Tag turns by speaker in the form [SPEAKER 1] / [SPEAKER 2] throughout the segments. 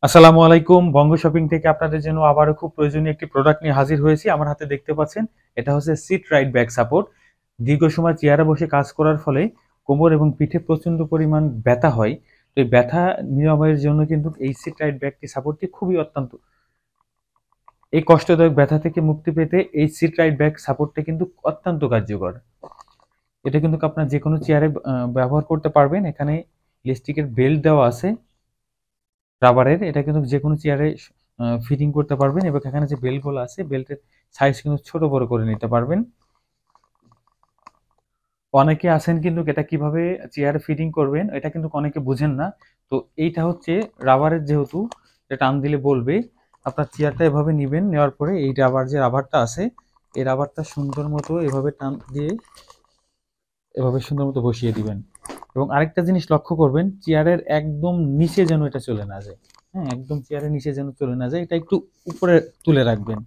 [SPEAKER 1] আসসালামু আলাইকুম। বঙ্গ শপিং থেকে আপনাদের জন্য আবারও খুব প্রয়োজনীয় একটি প্রোডাক্ট নিয়ে হাজির হয়েছি। আমার হাতে দেখতে পাচ্ছেন, এটা হচ্ছে সিট রাইট ব্যাক সাপোর্ট। দীর্ঘ সময় চেয়ারে বসে কাজ করার ফলে কোমর এবং পিঠে প্রচন্ড পরিমাণ ব্যথা হয়। তো এই ব্যথা নিরাময়ের জন্য কিন্তু এই সিট রাইট ব্যাকটি সাপোর্টটি খুবই অত্যন্ত, এই কষ্টদায়ক ব্যথা থেকে মুক্তি পেতে এই সিট রাইট ব্যাক সাপোর্টটা কিন্তু অত্যন্ত কার্যকর। এটা কিন্তু আপনার যে কোনো চেয়ারে ব্যবহার করতে পারবেন। এখানে ইলাস্টিকের বেল্ট দেওয়া আছে রাবারের। এটা কিন্তু যেকোনো চেয়ারে ফিটিং করতে পারবেন এবং এখানে যে বেল্টগুলো আছে বেল্টের সাইজ কিন্তু ছোট বড় করে নিতে পারবেন। অনেকে আছেন কিন্তু এটা কিভাবে চেয়ারে ফিটিং করবেন এটা কিন্তু অনেকে বুঝেন না। তো এইটা হচ্ছে রাবারের, যেহেতু এটা টান দিলে বলবে। আপনার চেয়ারটা এভাবে নিবেন, নেওয়ার পরে এই রাবারটা আছে, এই রাবারটা সুন্দর মতো এভাবে টান দিয়ে এভাবে সুন্দর মতো বসিয়ে দিবেন। এবং আরেকটা জিনিস লক্ষ্য করবেন, চেয়ারের একদম নিচে যেন এটা চলে না যায়। হ্যাঁ, একদম চেয়ারের নিচে যেন চলে না যায়, এটা একটু উপরে তুলে রাখবেন।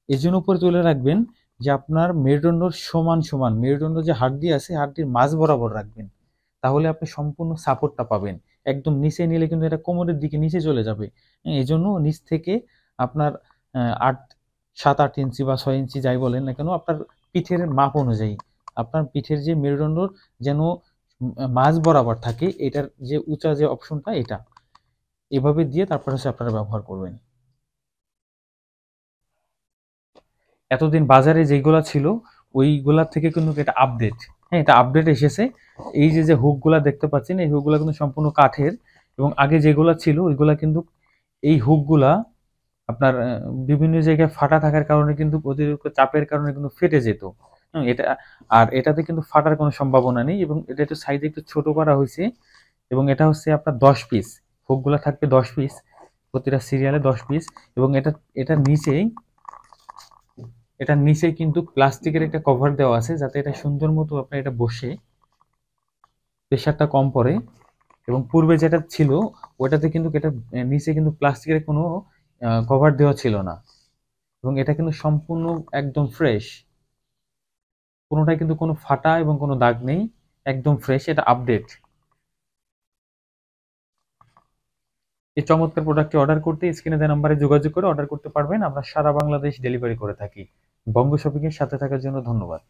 [SPEAKER 1] এই জন্য উপরে তুলে রাখবেন যে আপনার মেরুদণ্ডর সমান সমান, মেরুদণ্ড যে হাড্ডি আছে হাড্ডির মাঝ বরাবর রাখবেন। তাহলে আপনি সম্পূর্ণ সাপোর্টটা পাবেন। একদম নিচে নিলে কিন্তু এটা কোমরের দিকে নিচে চলে যাবে। হ্যাঁ, এই জন্য নিচ থেকে আপনার আট 7-8 ইঞ্চি বা 6 ইঞ্চি যাই বলেন না কেন, আপনার পিঠের মাপ অনুযায়ী আপনার পিঠের যে মেরুদণ্ড যেন মাঝ বরাবর থাকে, এটার যে উঁচা যে অপশনটা এটা এভাবে দিয়ে তারপর হচ্ছে আপনারা ব্যবহার করবেন। এতদিন বাজারে যেগুলা ছিল ওইগুলা থেকে কিন্তু এটা আপডেট। হ্যাঁ, এটা আপডেট এসেছে। এই যে যে হুকগুলা দেখতে পাচ্ছেন, এই হুকগুলা কিন্তু সম্পূর্ণ কাঠের। এবং আগে যেগুলা ছিল ওইগুলা কিন্তু, এই হুকগুলা আপনার বিভিন্ন জায়গায় ফাটা থাকার কারণে কিন্তু অতিরিক্ত চাপের কারণে কিন্তু ফেটে যেত। এটা, আর এটাতে কিন্তু ফাটার কোনো সম্ভাবনা নেই এবং এটা একটু সাইজে একটু ছোট করা হয়েছে। এবং এটা হচ্ছে আপনার 10 পিস, হুকগুলা থাকবে 10 পিস, প্রতিটা সিরিয়ালে 10 পিস। এবং এটার নিচেই কিন্তু প্লাস্টিকের একটা কভার দেওয়া আছে, যাতে এটা সুন্দর মতো আপনার এটা বসে প্রেশারটা কম পড়ে। এবং পূর্বে যেটা ছিল ওটাতে কিন্তু এটা নিচে কিন্তু প্লাস্টিকের কোনো কভার দেওয়া ছিল না। এবং এটা কিন্তু সম্পূর্ণ একদম ফ্রেশ, কোনোটাই কিন্তু কোনো ফাটা এবং কোনো দাগ নেই, একদম ফ্রেশ, এটা আপডেট। এই চমৎকার প্রোডাক্টটি অর্ডার করতে স্ক্রিনে দেওয়া নাম্বারে যোগাযোগ করে অর্ডার করতে পারবেন। আমরা সারা বাংলাদেশ ডেলিভারি করে থাকি। বঙ্গ শপিং এর সাথে থাকার জন্য ধন্যবাদ।